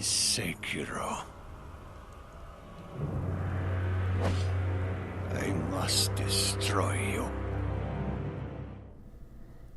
Sekiro. I must destroy you.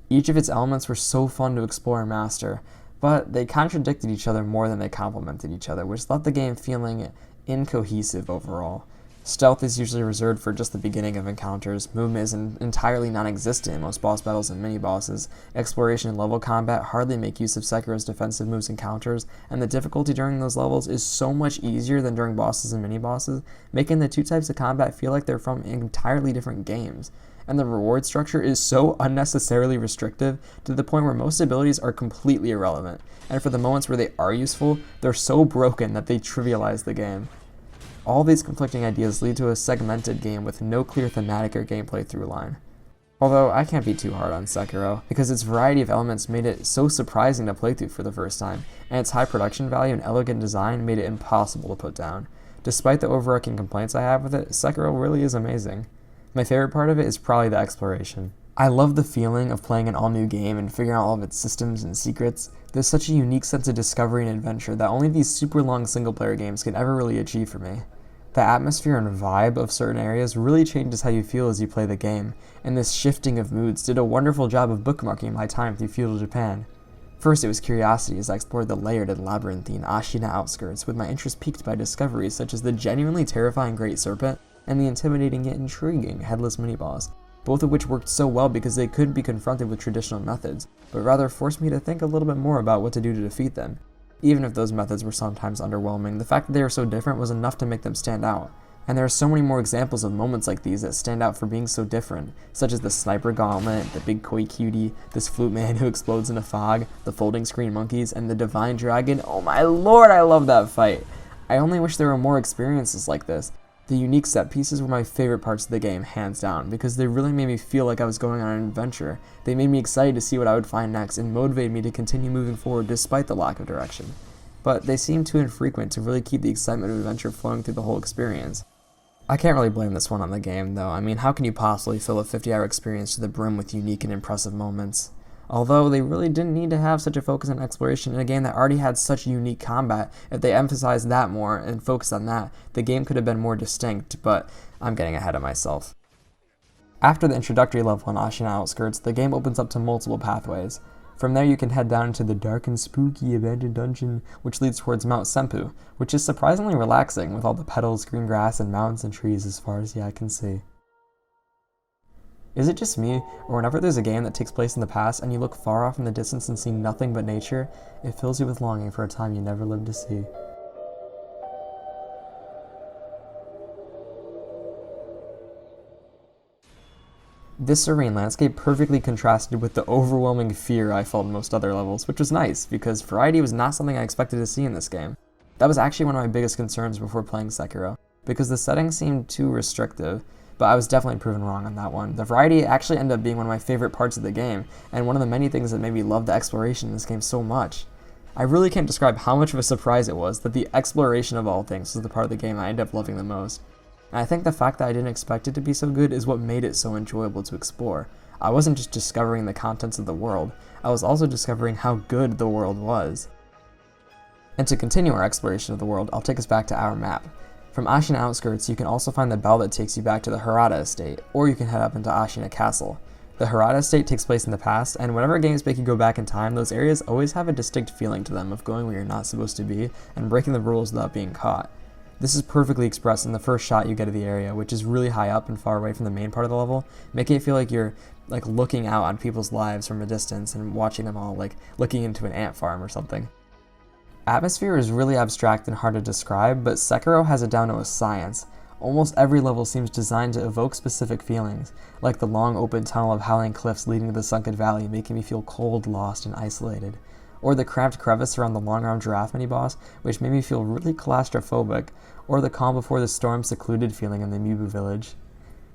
Each of its elements were so fun to explore and master, but they contradicted each other more than they complemented each other, which left the game feeling incohesive overall. Stealth is usually reserved for just the beginning of encounters, movement is entirely non-existent in most boss battles and mini-bosses, exploration and level combat hardly make use of Sekiro's defensive moves and counters, and the difficulty during those levels is so much easier than during bosses and mini-bosses, making the two types of combat feel like they're from entirely different games. And the reward structure is so unnecessarily restrictive to the point where most abilities are completely irrelevant, and for the moments where they are useful, they're so broken that they trivialize the game. All these conflicting ideas lead to a segmented game with no clear thematic or gameplay through line. Although I can't be too hard on Sekiro, because its variety of elements made it so surprising to play through for the first time, and its high production value and elegant design made it impossible to put down. Despite the overarching complaints I have with it, Sekiro really is amazing. My favorite part of it is probably the exploration. I love the feeling of playing an all-new game and figuring out all of its systems and secrets. There's such a unique sense of discovery and adventure that only these super long single-player games can ever really achieve for me. The atmosphere and vibe of certain areas really changes how you feel as you play the game, and this shifting of moods did a wonderful job of bookmarking my time through feudal Japan. First, it was curiosity as I explored the layered and labyrinthine Ashina outskirts, with my interest piqued by discoveries such as the genuinely terrifying Great Serpent and the intimidating yet intriguing Headless Mini-Boss, both of which worked so well because they couldn't be confronted with traditional methods, but rather forced me to think a little bit more about what to do to defeat them. Even if those methods were sometimes underwhelming, the fact that they were so different was enough to make them stand out. And there are so many more examples of moments like these that stand out for being so different, such as the sniper gauntlet, the big koi cutie, this flute man who explodes in a fog, the folding screen monkeys, and the divine dragon. Oh my lord, I love that fight! I only wish there were more experiences like this. The unique set pieces were my favorite parts of the game, hands down, because they really made me feel like I was going on an adventure. They made me excited to see what I would find next and motivated me to continue moving forward despite the lack of direction. But they seemed too infrequent to really keep the excitement of adventure flowing through the whole experience. I can't really blame this one on the game, though. I mean, how can you possibly fill a 50-hour experience to the brim with unique and impressive moments? Although they really didn't need to have such a focus on exploration in a game that already had such unique combat. If they emphasized that more and focused on that, the game could have been more distinct, but I'm getting ahead of myself. After the introductory level on Ashina Outskirts, the game opens up to multiple pathways. From there you can head down into the dark and spooky abandoned dungeon, which leads towards Mount Senpu, which is surprisingly relaxing with all the petals, green grass, and mountains and trees as far as the eye can see. Is it just me, or whenever there's a game that takes place in the past and you look far off in the distance and see nothing but nature, it fills you with longing for a time you never lived to see? This serene landscape perfectly contrasted with the overwhelming fear I felt in most other levels, which was nice, because variety was not something I expected to see in this game. That was actually one of my biggest concerns before playing Sekiro, because the setting seemed too restrictive, but I was definitely proven wrong on that one. The variety actually ended up being one of my favorite parts of the game, and one of the many things that made me love the exploration in this game so much. I really can't describe how much of a surprise it was that the exploration of all things was the part of the game I ended up loving the most. And I think the fact that I didn't expect it to be so good is what made it so enjoyable to explore. I wasn't just discovering the contents of the world, I was also discovering how good the world was. And to continue our exploration of the world, I'll take us back to our map. From Ashina Outskirts, you can also find the bell that takes you back to the Harada Estate, or you can head up into Ashina Castle. The Harada Estate takes place in the past, and whenever games make you go back in time, those areas always have a distinct feeling to them of going where you're not supposed to be, and breaking the rules without being caught. This is perfectly expressed in the first shot you get of the area, which is really high up and far away from the main part of the level, making it feel like you're looking out on people's lives from a distance and watching them all looking into an ant farm or something. Atmosphere is really abstract and hard to describe, but Sekiro has it down to a science. Almost every level seems designed to evoke specific feelings, like the long open tunnel of howling cliffs leading to the sunken valley making me feel cold, lost, and isolated. Or the cramped crevice around the long-armed giraffe mini-boss, which made me feel really claustrophobic, or the calm before the storm secluded feeling in the Mibu village.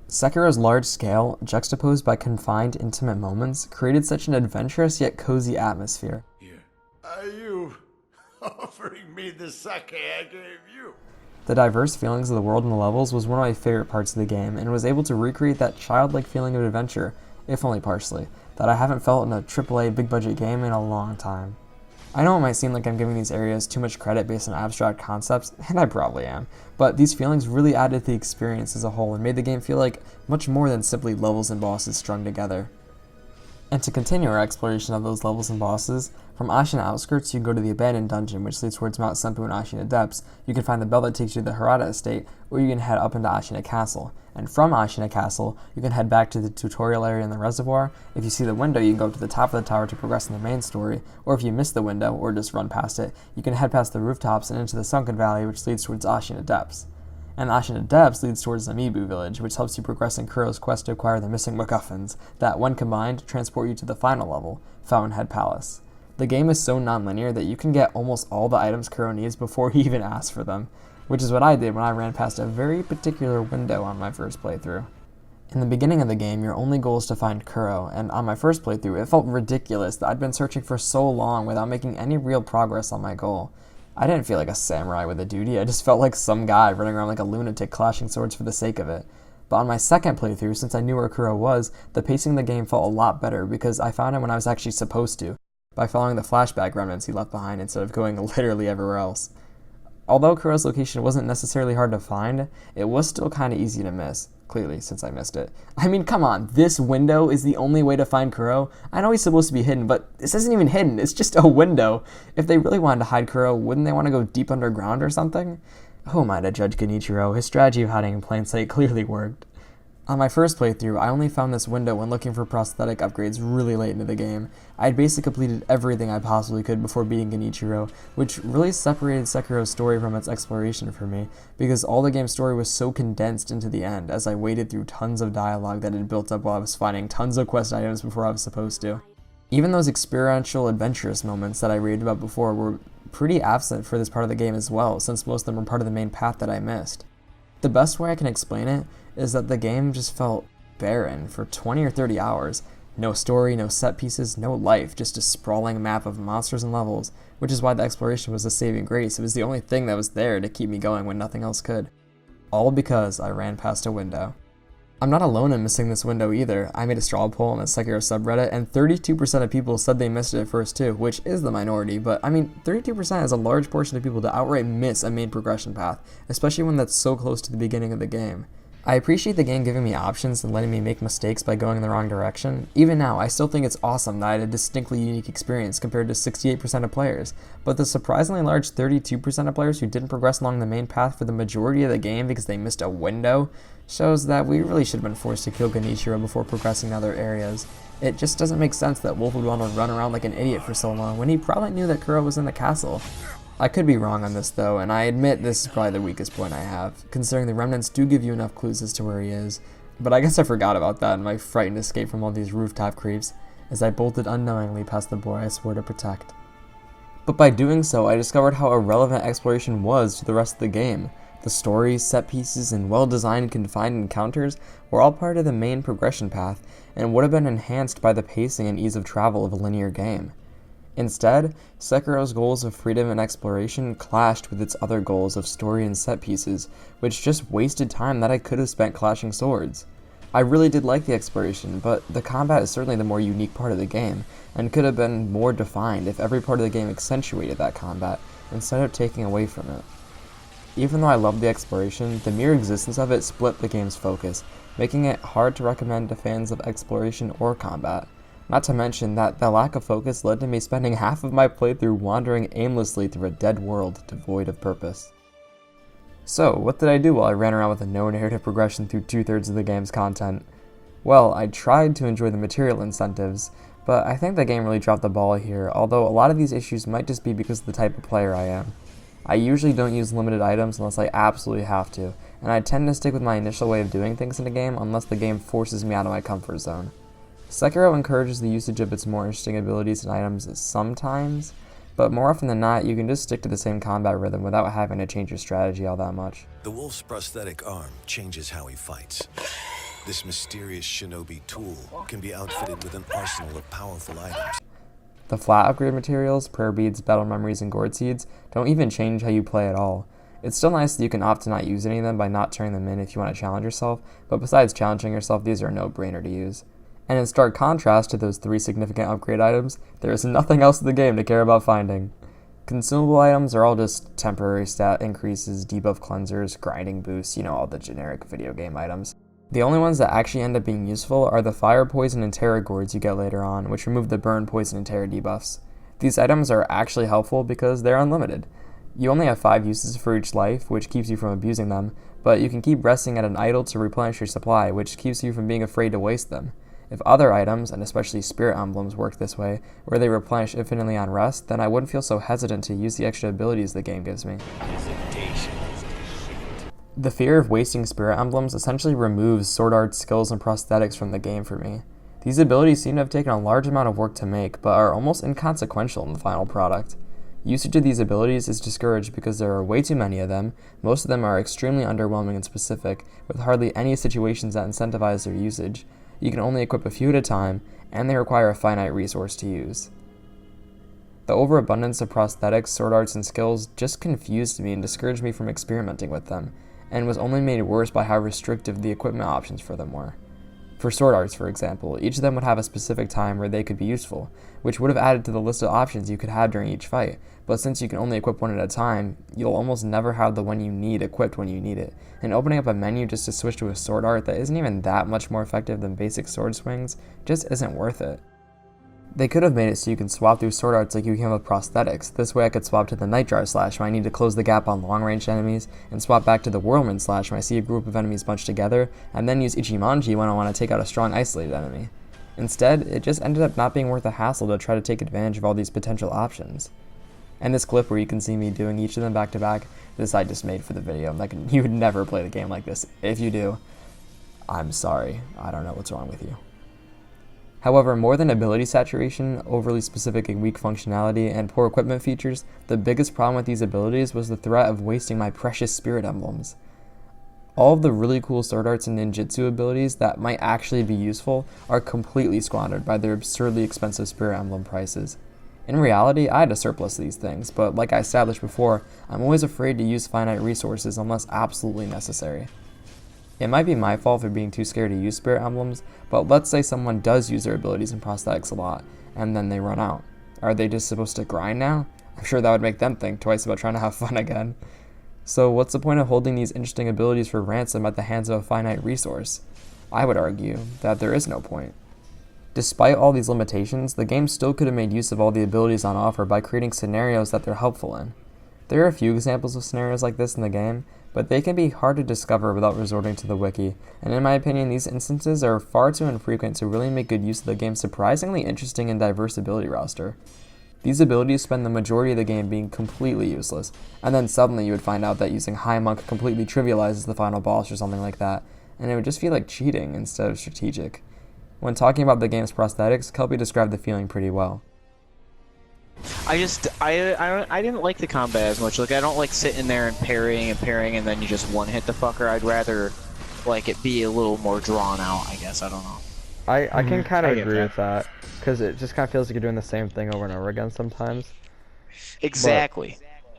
Sekiro's large scale, juxtaposed by confined, intimate moments, created such an adventurous yet cozy atmosphere. Here. Are you offering me the sake I gave you? The diverse feelings of the world and the levels was one of my favorite parts of the game, and was able to recreate that childlike feeling of adventure, if only partially, that I haven't felt in a AAA big budget game in a long time. I know it might seem like I'm giving these areas too much credit based on abstract concepts, and I probably am, but these feelings really added to the experience as a whole and made the game feel like much more than simply levels and bosses strung together. And to continue our exploration of those levels and bosses, from Ashina Outskirts you can go to the Abandoned Dungeon, which leads towards Mount Senpu and Ashina Depths. You can find the bell that takes you to the Harada Estate, or you can head up into Ashina Castle. And from Ashina Castle, you can head back to the tutorial area in the reservoir. If you see the window, you can go up to the top of the tower to progress in the main story, or if you miss the window, or just run past it, you can head past the rooftops and into the Sunken Valley, which leads towards Ashina Depths. And Ashina Depths leads towards Amiibo Village, which helps you progress in Kuro's quest to acquire the missing MacGuffins, that, when combined, transport you to the final level, Fountainhead Palace. The game is so non-linear that you can get almost all the items Kuro needs before he even asks for them, which is what I did when I ran past a very particular window on my first playthrough. In the beginning of the game, your only goal is to find Kuro, and on my first playthrough, it felt ridiculous that I'd been searching for so long without making any real progress on my goal. I didn't feel like a samurai with a duty, I just felt like some guy running around like a lunatic clashing swords for the sake of it. But on my second playthrough, since I knew where Kuro was, the pacing of the game felt a lot better because I found him when I was actually supposed to, by following the flashback remnants he left behind instead of going literally everywhere else. Although Kuro's location wasn't necessarily hard to find, it was still kinda easy to miss. Clearly, since I missed it. I mean, come on, this window is the only way to find Kuro? I know he's supposed to be hidden, but this isn't even hidden, it's just a window. If they really wanted to hide Kuro, wouldn't they want to go deep underground or something? Who am I to judge Genichiro? His strategy of hiding in plain sight clearly worked. On my first playthrough, I only found this window when looking for prosthetic upgrades really late into the game. I had basically completed everything I possibly could before beating Genichiro, which really separated Sekiro's story from its exploration for me, because all the game's story was so condensed into the end as I waded through tons of dialogue that had built up while I was finding tons of quest items before I was supposed to. Even those experiential, adventurous moments that I raved about before were pretty absent for this part of the game as well, since most of them were part of the main path that I missed. The best way I can explain it is that the game just felt barren for 20 or 30 hours. No story, no set pieces, no life, just a sprawling map of monsters and levels, which is why the exploration was the saving grace. It was the only thing that was there to keep me going when nothing else could. All because I ran past a window. I'm not alone in missing this window either. I made a straw poll on the Sekiro subreddit, and 32% of people said they missed it at first too, which is the minority, but I mean, 32% is a large portion of people to outright miss a main progression path, especially one that's so close to the beginning of the game. I appreciate the game giving me options and letting me make mistakes by going in the wrong direction. Even now, I still think it's awesome that I had a distinctly unique experience compared to 68% of players, but the surprisingly large 32% of players who didn't progress along the main path for the majority of the game because they missed a window shows that we really should have been forced to kill Genichiro before progressing to other areas. It just doesn't make sense that Wolf would want to run around like an idiot for so long when he probably knew that Kuro was in the castle. I could be wrong on this though, and I admit this is probably the weakest point I have, considering the remnants do give you enough clues as to where he is, but I guess I forgot about that in my frightened escape from all these rooftop creeps, as I bolted unknowingly past the boy I swore to protect. But by doing so, I discovered how irrelevant exploration was to the rest of the game. The stories, set pieces, and well-designed confined encounters were all part of the main progression path, and would have been enhanced by the pacing and ease of travel of a linear game. Instead, Sekiro's goals of freedom and exploration clashed with its other goals of story and set pieces, which just wasted time that I could have spent clashing swords. I really did like the exploration, but the combat is certainly the more unique part of the game, and could have been more defined if every part of the game accentuated that combat, instead of taking away from it. Even though I loved the exploration, the mere existence of it split the game's focus, making it hard to recommend to fans of exploration or combat. Not to mention that the lack of focus led to me spending half of my playthrough wandering aimlessly through a dead world devoid of purpose. So, what did I do while I ran around with a no narrative progression through 2/3 of the game's content? Well, I tried to enjoy the material incentives, but I think the game really dropped the ball here, although a lot of these issues might just be because of the type of player I am. I usually don't use limited items unless I absolutely have to, and I tend to stick with my initial way of doing things in a game unless the game forces me out of my comfort zone. Sekiro encourages the usage of its more interesting abilities and items sometimes, but more often than not, you can just stick to the same combat rhythm without having to change your strategy all that much. The wolf's prosthetic arm changes how he fights. This mysterious shinobi tool can be outfitted with an arsenal of powerful items. The flat upgrade materials, prayer beads, battle memories, and gourd seeds don't even change how you play at all. It's still nice that you can opt to not use any of them by not turning them in if you want to challenge yourself, but besides challenging yourself, these are a no-brainer to use. And in stark contrast to those 3 significant upgrade items, there is nothing else in the game to care about finding. Consumable items are all just temporary stat increases, debuff cleansers, grinding boosts, all the generic video game items. The only ones that actually end up being useful are the fire, poison, and terror gourds you get later on, which remove the burn, poison, and terror debuffs. These items are actually helpful because they're unlimited. You only have 5 uses for each life, which keeps you from abusing them, but you can keep resting at an idol to replenish your supply, which keeps you from being afraid to waste them. If other items, and especially spirit emblems, work this way, where they replenish infinitely on rest, then I wouldn't feel so hesitant to use the extra abilities the game gives me. The fear of wasting spirit emblems essentially removes sword art, skills, and prosthetics from the game for me. These abilities seem to have taken a large amount of work to make, but are almost inconsequential in the final product. Usage of these abilities is discouraged because there are way too many of them, most of them are extremely underwhelming and specific, with hardly any situations that incentivize their usage. You can only equip a few at a time, and they require a finite resource to use. The overabundance of prosthetics, sword arts, and skills just confused me and discouraged me from experimenting with them, and was only made worse by how restrictive the equipment options for them were. For sword arts, for example, each of them would have a specific time where they could be useful, which would have added to the list of options you could have during each fight, but since you can only equip one at a time, you'll almost never have the one you need equipped when you need it, and opening up a menu just to switch to a sword art that isn't even that much more effective than basic sword swings just isn't worth it. They could have made it so you can swap through sword arts like you can with prosthetics. This way I could swap to the Nightjar Slash when I need to close the gap on long-range enemies, and swap back to the Whirlwind Slash when I see a group of enemies bunched together, and then use Ichimonji when I want to take out a strong isolated enemy. Instead, it just ended up not being worth the hassle to try to take advantage of all these potential options. And this clip where you can see me doing each of them back to back, this I just made for the video. Like, you would never play the game like this. If you do, I'm sorry. I don't know what's wrong with you. However, more than ability saturation, overly specific and weak functionality, and poor equipment features, the biggest problem with these abilities was the threat of wasting my precious spirit emblems. All of the really cool sword arts and ninjutsu abilities that might actually be useful are completely squandered by their absurdly expensive spirit emblem prices. In reality, I had a surplus of these things, but like I established before, I'm always afraid to use finite resources unless absolutely necessary. It might be my fault for being too scared to use spirit emblems, but let's say someone does use their abilities and prosthetics a lot, and then they run out. Are they just supposed to grind now? I'm sure that would make them think twice about trying to have fun again. So what's the point of holding these interesting abilities for ransom at the hands of a finite resource? I would argue that there is no point. Despite all these limitations, the game still could have made use of all the abilities on offer by creating scenarios that they're helpful in. There are a few examples of scenarios like this in the game, but they can be hard to discover without resorting to the wiki, and in my opinion these instances are far too infrequent to really make good use of the game's surprisingly interesting and diverse ability roster. These abilities spend the majority of the game being completely useless, and then suddenly you would find out that using High Monk completely trivializes the final boss or something like that, and it would just feel like cheating instead of strategic. When talking about the game's prosthetics, Kelpie described the feeling pretty well. I didn't like the combat as much. Like, I don't like sitting there and parrying and then you just one-hit the fucker. I'd rather like it be a little more drawn out, I guess. I don't know. I can kind of agree with that, because it just kind of feels like you're doing the same thing over and over again sometimes. Exactly.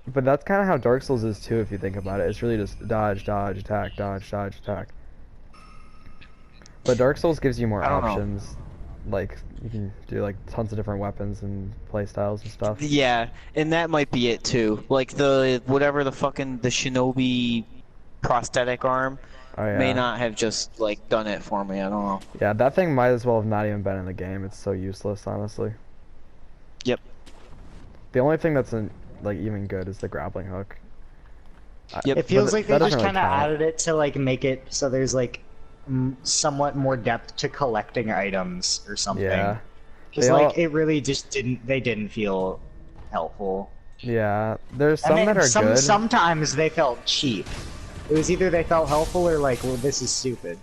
But that's kind of how Dark Souls is too, if you think about it. It's really just dodge, dodge, attack, dodge, dodge, attack. But Dark Souls gives you more options. Like, you can do like tons of different weapons and playstyles and stuff. Yeah, and that might be it too. Like the Shinobi prosthetic arm may not have just like done it for me. I don't know. Yeah, that thing might as well have not even been in the game. It's so useless, honestly. Yep. The only thing that's like even good is the grappling hook. Yep. It feels like they just really kind of count. added it to like make it so there's like somewhat more depth to collecting items or something. Yeah. Because like it really just didn't feel helpful. Yeah, there's some that are good. Sometimes they felt cheap. It was either they felt helpful or like, well, this is stupid.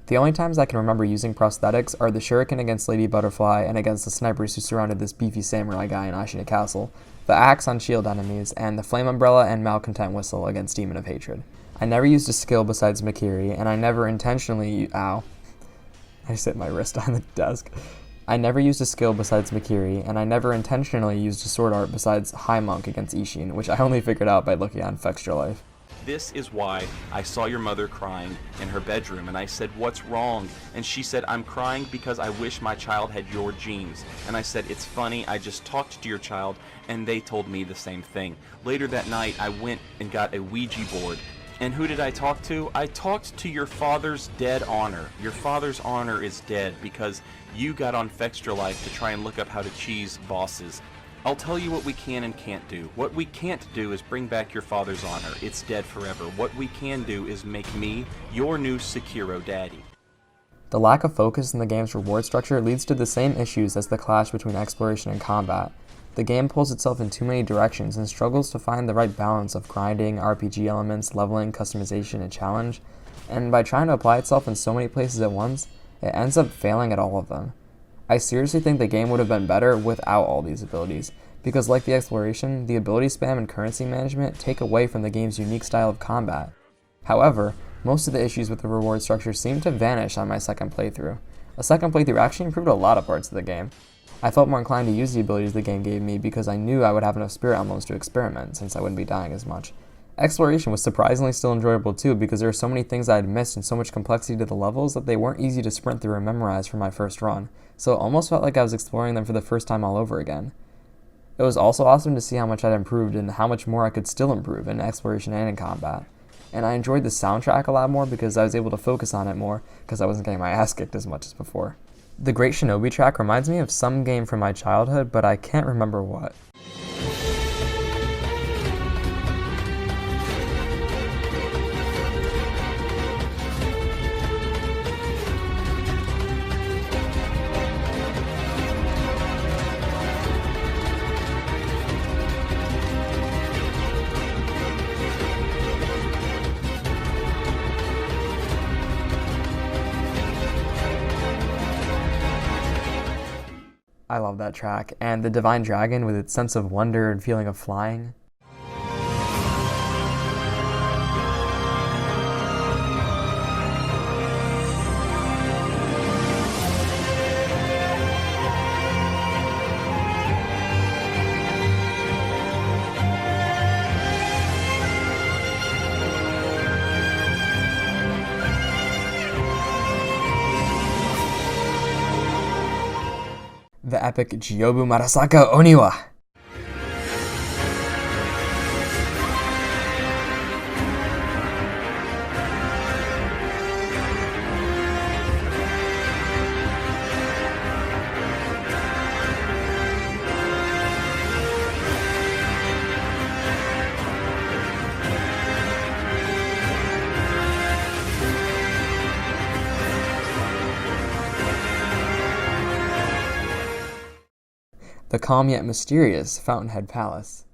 The only times I can remember using prosthetics are the shuriken against Lady Butterfly and against the snipers who surrounded this beefy samurai guy in Ashina Castle, the axe on shield enemies, and the flame umbrella and malcontent whistle against Demon of Hatred. I never used a skill besides Makiri, and I never intentionally ow. I just hit my wrist on the desk. I never used a skill besides Makiri, and I never intentionally used a sword art besides High Monk against Ishin, which I only figured out by looking on Fextra Life. this is why I saw your mother crying in her bedroom. And I said, what's wrong? And she said, I'm crying because I wish my child had your genes. And I said, it's funny, I just talked to your child and they told me the same thing. Later that night, I went and got a Ouija board. And who did I talk to? I talked to your father's dead honor. Your father's honor is dead because you got on Fextra Life to try and look up how to cheese bosses. I'll tell you what we can and can't do. What we can't do is bring back your father's honor. It's dead forever. What we can do is make me your new Sekiro daddy. The lack of focus in the game's reward structure leads to the same issues as the clash between exploration and combat. The game pulls itself in too many directions and struggles to find the right balance of grinding, RPG elements, leveling, customization, and challenge, and by trying to apply itself in so many places at once, it ends up failing at all of them. I seriously think the game would have been better without all these abilities, because like the exploration, the ability spam and currency management take away from the game's unique style of combat. However, most of the issues with the reward structure seem to vanish on my second playthrough. A second playthrough actually improved a lot of parts of the game. I felt more inclined to use the abilities the game gave me because I knew I would have enough spirit emblems to experiment, since I wouldn't be dying as much. Exploration was surprisingly still enjoyable too, because there were so many things I had missed and so much complexity to the levels that they weren't easy to sprint through or memorize for my first run, so it almost felt like I was exploring them for the first time all over again. It was also awesome to see how much I'd improved and how much more I could still improve in exploration and in combat. And I enjoyed the soundtrack a lot more because I was able to focus on it more because I wasn't getting my ass kicked as much as before. The Great Shinobi track reminds me of some game from my childhood, but I can't remember what. I love that track, and the Divine Dragon with its sense of wonder and feeling of flying. The epic Jyobu Marasaka Oniwa! The calm yet mysterious Fountainhead Palace.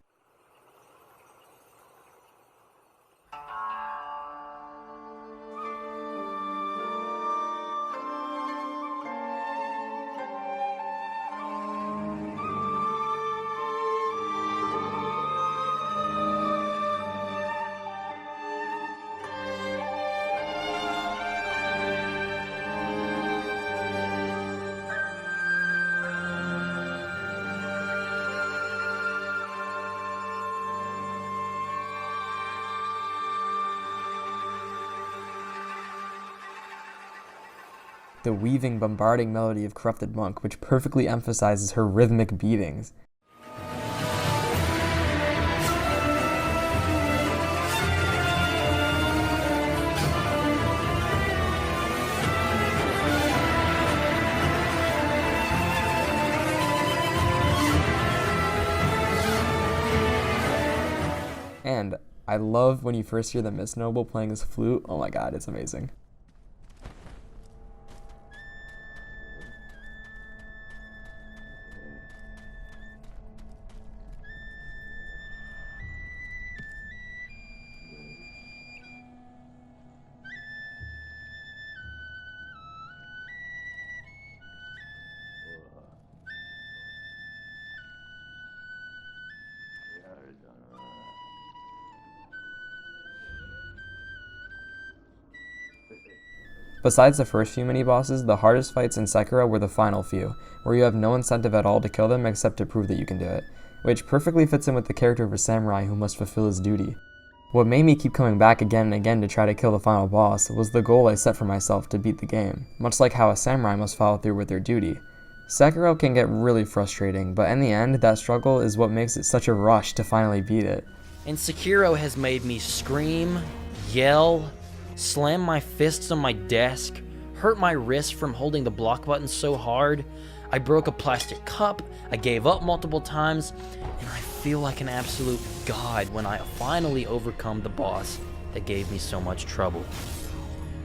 The weaving, bombarding melody of Corrupted Monk, which perfectly emphasizes her rhythmic beatings. And I love when you first hear the Mist Noble playing his flute. Oh my god, it's amazing. Besides the first few mini-bosses, the hardest fights in Sekiro were the final few, where you have no incentive at all to kill them except to prove that you can do it, which perfectly fits in with the character of a samurai who must fulfill his duty. What made me keep coming back again and again to try to kill the final boss was the goal I set for myself to beat the game, much like how a samurai must follow through with their duty. Sekiro can get really frustrating, but in the end, that struggle is what makes it such a rush to finally beat it. And Sekiro has made me scream, yell, slam my fists on my desk, hurt my wrist from holding the block button so hard, I broke a plastic cup, I gave up multiple times, and I feel like an absolute god when I finally overcome the boss that gave me so much trouble.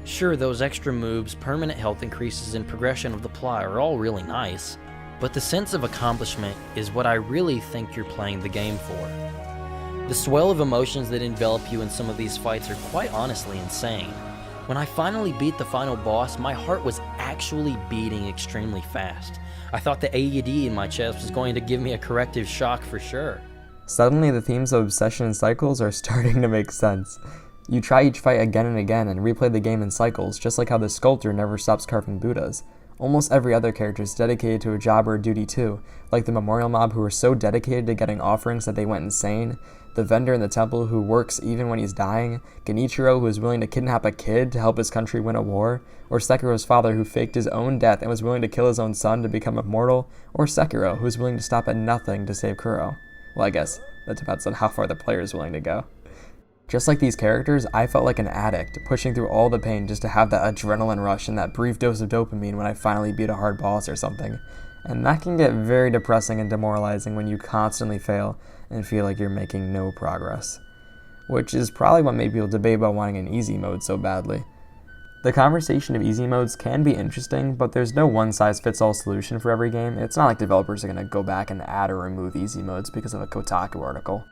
Sure, those extra moves, permanent health increases, and progression of the plot are all really nice, but the sense of accomplishment is what I really think you're playing the game for. The swell of emotions that envelop you in some of these fights are quite honestly insane. When I finally beat the final boss, my heart was actually beating extremely fast. I thought the AED in my chest was going to give me a corrective shock for sure. Suddenly, the themes of obsession and cycles are starting to make sense. You try each fight again and again and replay the game in cycles, just like how the sculptor never stops carving Buddhas. Almost every other character is dedicated to a job or a duty too, like the memorial mob who are so dedicated to getting offerings that they went insane, the vendor in the temple who works even when he's dying, Genichiro who is willing to kidnap a kid to help his country win a war, or Sekiro's father who faked his own death and was willing to kill his own son to become immortal, or Sekiro who is willing to stop at nothing to save Kuro. Well, I guess that depends on how far the player is willing to go. Just like these characters, I felt like an addict, pushing through all the pain just to have that adrenaline rush and that brief dose of dopamine when I finally beat a hard boss or something. And that can get very depressing and demoralizing when you constantly fail and feel like you're making no progress. Which is probably what made people debate about wanting an easy mode so badly. The conversation of easy modes can be interesting, but there's no one-size-fits-all solution for every game. It's not like developers are going to go back and add or remove easy modes because of a Kotaku article.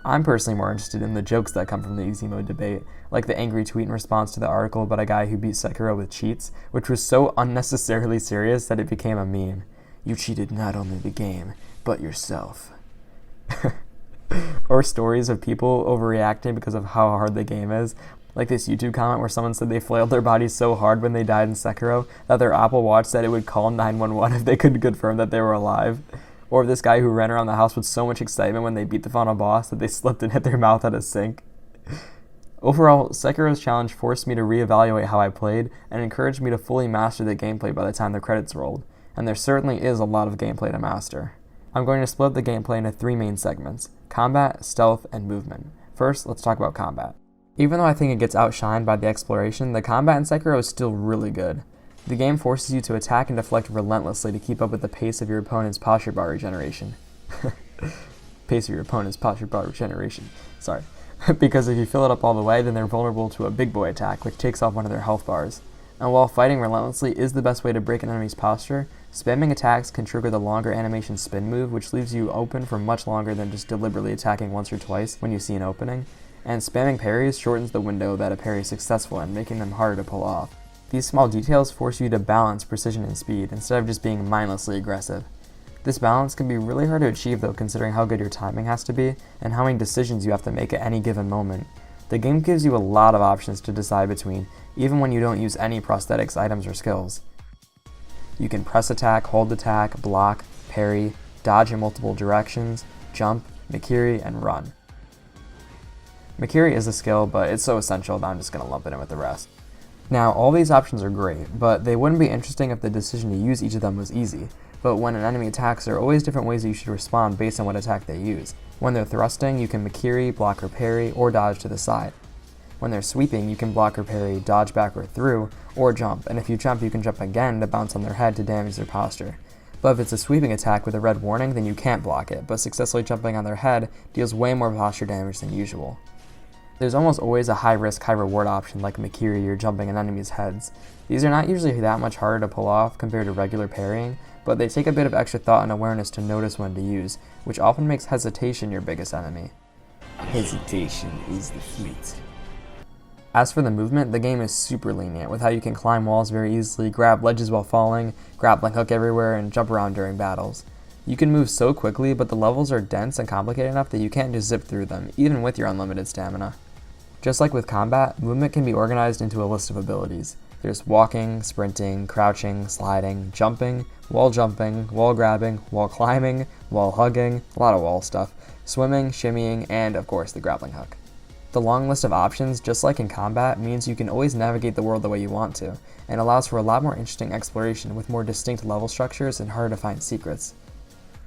I'm personally more interested in the jokes that come from the easy mode debate, like the angry tweet in response to the article about a guy who beat Sekiro with cheats, which was so unnecessarily serious that it became a meme. You cheated not only the game, but yourself. Or stories of people overreacting because of how hard the game is, like this YouTube comment where someone said they flailed their bodies so hard when they died in Sekiro that their Apple Watch said it would call 911 if they could confirm that they were alive. Or this guy who ran around the house with so much excitement when they beat the final boss that they slipped and hit their mouth at a sink. Overall, Sekiro's challenge forced me to reevaluate how I played and encouraged me to fully master the gameplay by the time the credits rolled, and there certainly is a lot of gameplay to master. I'm going to split the gameplay into 3 main segments: combat, stealth, and movement. First, let's talk about combat. Even though I think it gets outshined by the exploration, the combat in Sekiro is still really good. The game forces you to attack and deflect relentlessly to keep up with the pace of your opponent's posture bar regeneration. Pace of your opponent's posture bar regeneration. Sorry. Because if you fill it up all the way, then they're vulnerable to a big boy attack, which takes off one of their health bars. And while fighting relentlessly is the best way to break an enemy's posture, spamming attacks can trigger the longer animation spin move, which leaves you open for much longer than just deliberately attacking once or twice when you see an opening. And spamming parries shortens the window that a parry is successful in, making them harder to pull off. These small details force you to balance precision and speed, instead of just being mindlessly aggressive. This balance can be really hard to achieve though, considering how good your timing has to be, and how many decisions you have to make at any given moment. The game gives you a lot of options to decide between, even when you don't use any prosthetics, items, or skills. You can press attack, hold attack, block, parry, dodge in multiple directions, jump, Mikiri, and run. Mikiri is a skill, but it's so essential that I'm just going to lump it in with the rest. Now, all these options are great, but they wouldn't be interesting if the decision to use each of them was easy. But when an enemy attacks, there are always different ways that you should respond based on what attack they use. When they're thrusting, you can Mikiri, block or parry, or dodge to the side. When they're sweeping, you can block or parry, dodge back or through, or jump, and if you jump, you can jump again to bounce on their head to damage their posture. But if it's a sweeping attack with a red warning, then you can't block it, but successfully jumping on their head deals way more posture damage than usual. There's almost always a high-risk, high-reward option like Mikiri or jumping on enemies' heads. These are not usually that much harder to pull off compared to regular parrying, but they take a bit of extra thought and awareness to notice when to use, which often makes hesitation your biggest enemy. Hesitation is the fleet. As for the movement, the game is super lenient, with how you can climb walls very easily, grab ledges while falling, grappling hook everywhere, and jump around during battles. You can move so quickly, but the levels are dense and complicated enough that you can't just zip through them, even with your unlimited stamina. Just like with combat, movement can be organized into a list of abilities. There's walking, sprinting, crouching, sliding, jumping, wall grabbing, wall climbing, wall hugging, a lot of wall stuff, swimming, shimmying, and of course the grappling hook. The long list of options, just like in combat, means you can always navigate the world the way you want to, and allows for a lot more interesting exploration with more distinct level structures and harder to find secrets.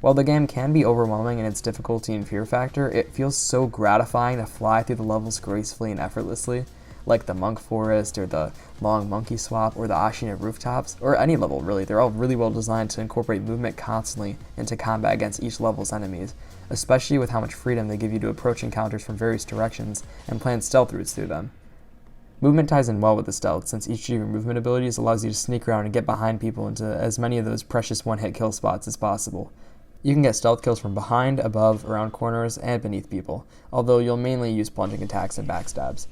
While the game can be overwhelming in its difficulty and fear factor, it feels so gratifying to fly through the levels gracefully and effortlessly, like the Monk Forest, or the Long Monkey Swap, or the Ashina Rooftops, or any level really. They're all really well designed to incorporate movement constantly into combat against each level's enemies, especially with how much freedom they give you to approach encounters from various directions and plan stealth routes through them. Movement ties in well with the stealth, since each of your movement abilities allows you to sneak around and get behind people into as many of those precious one-hit kill spots as possible. You can get stealth kills from behind, above, around corners, and beneath people, although you'll mainly use plunging attacks and backstabs.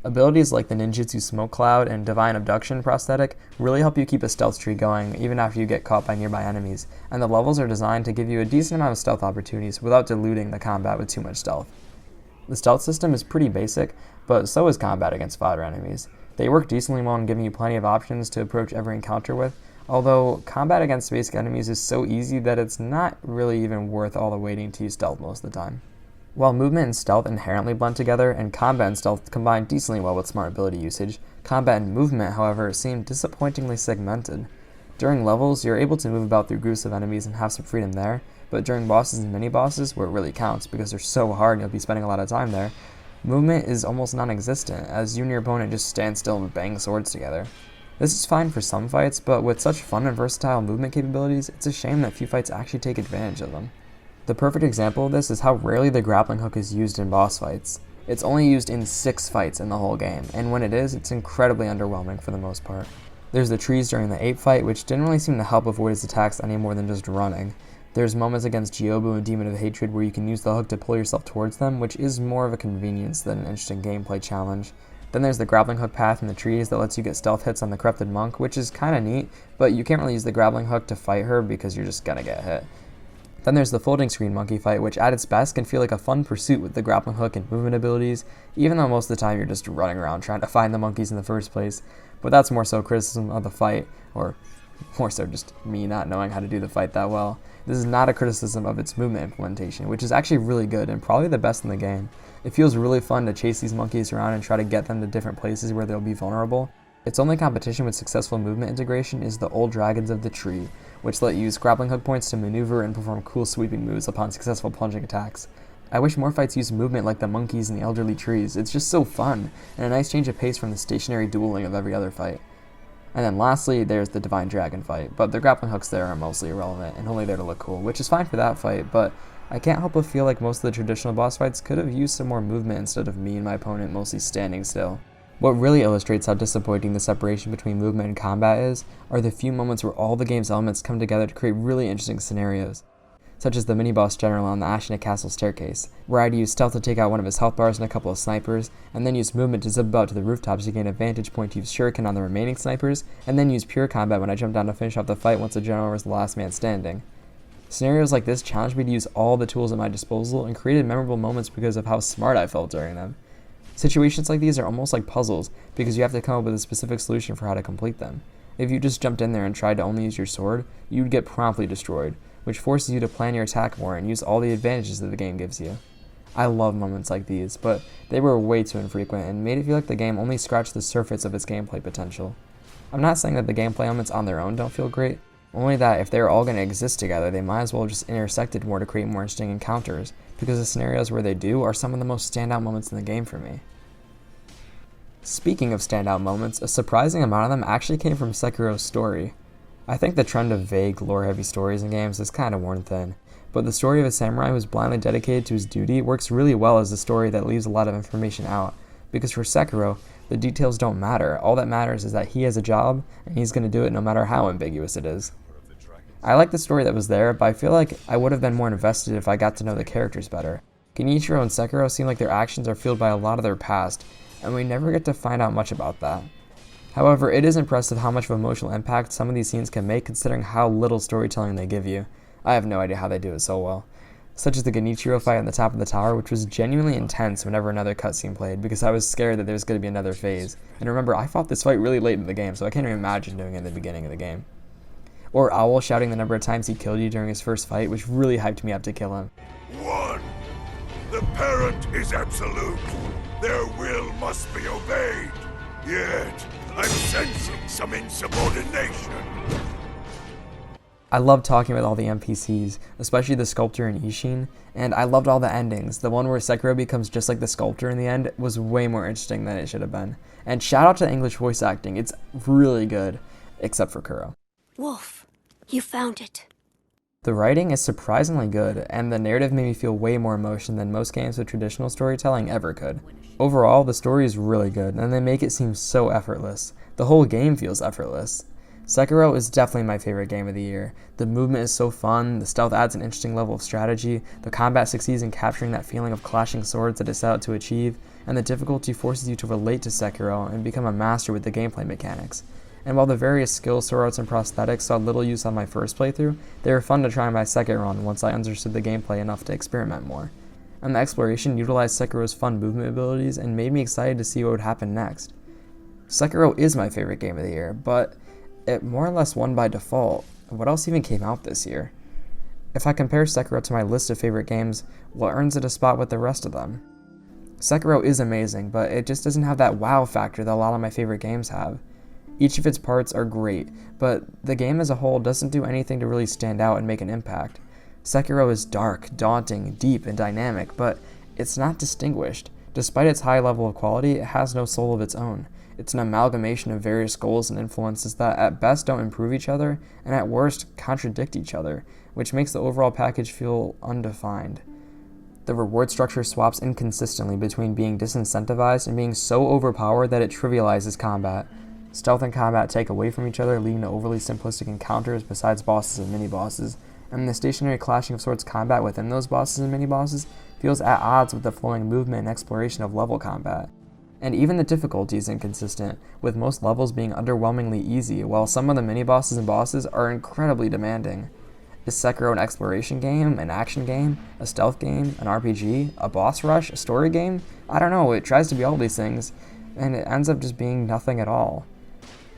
Abilities like the Ninjutsu Smoke Cloud and Divine Abduction prosthetic really help you keep a stealth tree going even after you get caught by nearby enemies, and the levels are designed to give you a decent amount of stealth opportunities without diluting the combat with too much stealth. The stealth system is pretty basic, but so is combat against fodder enemies. They work decently well in giving you plenty of options to approach every encounter with, although combat against basic enemies is so easy that it's not really even worth all the waiting to use stealth most of the time. While movement and stealth inherently blend together, and combat and stealth combine decently well with smart ability usage, combat and movement, however, seem disappointingly segmented. During levels, you're able to move about through groups of enemies and have some freedom there, but during bosses and mini-bosses, where it really counts because they're so hard and you'll be spending a lot of time there, movement is almost non-existent, as you and your opponent just stand still and bang swords together. This is fine for some fights, but with such fun and versatile movement capabilities, it's a shame that few fights actually take advantage of them. The perfect example of this is how rarely the grappling hook is used in boss fights. It's only used in 6 fights in the whole game, and when it is, it's incredibly underwhelming for the most part. There's the trees during the ape fight, which didn't really seem to help avoid his attacks any more than just running. There's moments against Gyobu and Demon of Hatred where you can use the hook to pull yourself towards them, which is more of a convenience than an interesting gameplay challenge. Then there's the grappling hook path in the trees that lets you get stealth hits on the Corrupted Monk, which is kinda neat, but you can't really use the grappling hook to fight her because you're just gonna get hit. Then there's the folding screen monkey fight, which at its best can feel like a fun pursuit with the grappling hook and movement abilities, even though most of the time you're just running around trying to find the monkeys in the first place. But that's more so criticism of the fight, or more so just me not knowing how to do the fight that well. This is not a criticism of its movement implementation, which is actually really good and probably the best in the game. It feels really fun to chase these monkeys around and try to get them to different places where they'll be vulnerable. Its only competition with successful movement integration is the Old Dragons of the Tree, which let you use grappling hook points to maneuver and perform cool sweeping moves upon successful plunging attacks. I wish more fights used movement like the monkeys and the elderly trees. It's just so fun, and a nice change of pace from the stationary dueling of every other fight. And then lastly, there's the Divine Dragon fight, but the grappling hooks there are mostly irrelevant and only there to look cool, which is fine for that fight, but I can't help but feel like most of the traditional boss fights could have used some more movement instead of me and my opponent mostly standing still. What really illustrates how disappointing the separation between movement and combat is are the few moments where all the game's elements come together to create really interesting scenarios, such as the mini-boss general on the Ashina Castle staircase, where I had to use stealth to take out one of his health bars and a couple of snipers, and then use movement to zip about to the rooftops to gain a vantage point to use shuriken on the remaining snipers, and then use pure combat when I jumped down to finish off the fight once the general was the last man standing. Scenarios like this challenged me to use all the tools at my disposal and created memorable moments because of how smart I felt during them. Situations like these are almost like puzzles because you have to come up with a specific solution for how to complete them. If you just jumped in there and tried to only use your sword, you would get promptly destroyed, which forces you to plan your attack more and use all the advantages that the game gives you. I love moments like these, but they were way too infrequent and made it feel like the game only scratched the surface of its gameplay potential. I'm not saying that the gameplay elements on their own don't feel great, only that if they're all going to exist together, they might as well just intersected more to create more interesting encounters, because the scenarios where they do are some of the most standout moments in the game for me. Speaking of standout moments, a surprising amount of them actually came from Sekiro's story. I think the trend of vague, lore-heavy stories in games is kind of worn thin, but the story of a samurai who is blindly dedicated to his duty works really well as a story that leaves a lot of information out, because for Sekiro, the details don't matter. All that matters is that he has a job, and he's going to do it no matter how ambiguous it is. I like the story that was there, but I feel like I would have been more invested if I got to know the characters better. Genichiro and Sekiro seem like their actions are fueled by a lot of their past, and we never get to find out much about that. However, it is impressive how much of emotional impact some of these scenes can make considering how little storytelling they give you. I have no idea how they do it so well. Such as the Genichiro fight on the top of the tower, which was genuinely intense whenever another cutscene played, because I was scared that there was going to be another phase. And remember, I fought this fight really late in the game, so I can't even imagine doing it in the beginning of the game. Or Owl shouting the number of times he killed you during his first fight, which really hyped me up to kill him. 1. The parent is absolute. Their will must be obeyed. Yet, I'm sensing some insubordination. I loved talking with all the NPCs, especially the sculptor and Ishin, and I loved all the endings. The one where Sekiro becomes just like the sculptor in the end was way more interesting than it should have been. And shout out to English voice acting, it's really good, except for Kuro. Wolf, you found it. The writing is surprisingly good, and the narrative made me feel way more emotion than most games with traditional storytelling ever could. Overall, the story is really good, and they make it seem so effortless. The whole game feels effortless. Sekiro is definitely my favorite game of the year. The movement is so fun, the stealth adds an interesting level of strategy, the combat succeeds in capturing that feeling of clashing swords that it set out to achieve, and the difficulty forces you to relate to Sekiro and become a master with the gameplay mechanics. And while the various skills, sword arts, and prosthetics saw little use on my first playthrough, they were fun to try on my second run once I understood the gameplay enough to experiment more. And the exploration utilized Sekiro's fun movement abilities and made me excited to see what would happen next. Sekiro is my favorite game of the year, but it more or less won by default. What else even came out this year? If I compare Sekiro to my list of favorite games, what earns it a spot with the rest of them? Sekiro is amazing, but it just doesn't have that wow factor that a lot of my favorite games have. Each of its parts are great, but the game as a whole doesn't do anything to really stand out and make an impact. Sekiro is dark, daunting, deep, and dynamic, but it's not distinguished. Despite its high level of quality, it has no soul of its own. It's an amalgamation of various goals and influences that at best don't improve each other, and at worst contradict each other, which makes the overall package feel undefined. The reward structure swaps inconsistently between being disincentivized and being so overpowered that it trivializes combat. Stealth and combat take away from each other, leading to overly simplistic encounters besides bosses and mini-bosses, and the stationary clashing of swords combat within those bosses and mini-bosses feels at odds with the flowing movement and exploration of level combat. And even the difficulty is inconsistent, with most levels being underwhelmingly easy, while some of the mini-bosses and bosses are incredibly demanding. Is Sekiro an exploration game, an action game, a stealth game, an RPG, a boss rush, a story game? I don't know, it tries to be all these things, and it ends up just being nothing at all.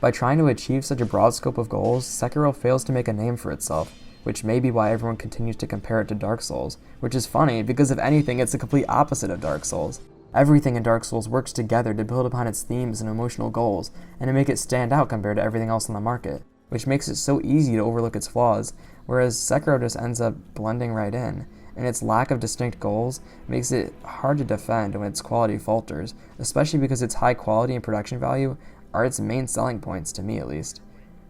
By trying to achieve such a broad scope of goals, Sekiro fails to make a name for itself, which may be why everyone continues to compare it to Dark Souls, which is funny because if anything, it's the complete opposite of Dark Souls. Everything in Dark Souls works together to build upon its themes and emotional goals, and to make it stand out compared to everything else on the market, which makes it so easy to overlook its flaws, whereas Sekiro just ends up blending right in, and its lack of distinct goals makes it hard to defend when its quality falters, especially because its high quality and production value are its main selling points, to me at least.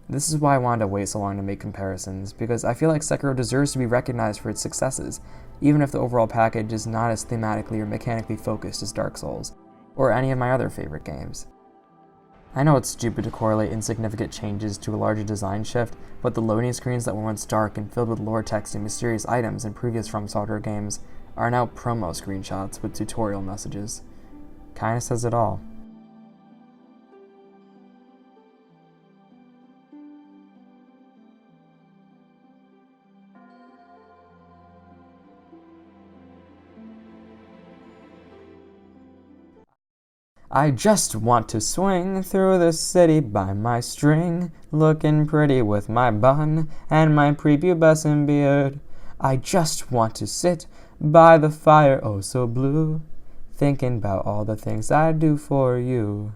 This is why I wanted to wait so long to make comparisons, because I feel like Sekiro deserves to be recognized for its successes, even if the overall package is not as thematically or mechanically focused as Dark Souls, or any of my other favorite games. I know it's stupid to correlate insignificant changes to a larger design shift, but the loading screens that were once dark and filled with lore text and mysterious items in previous From Software games are now promo screenshots with tutorial messages. Kinda says it all. I just want to swing through the city by my string, looking pretty with my bun and my prepubescent beard. I just want to sit by the fire, oh so blue, thinking about all the things I'd do for you.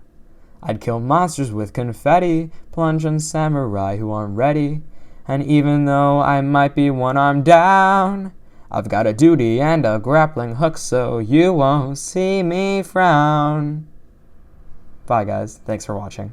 I'd kill monsters with confetti, plunge on samurai who aren't ready, and even though I might be one arm down, I've got a duty and a grappling hook so you won't see me frown. Bye guys, thanks for watching.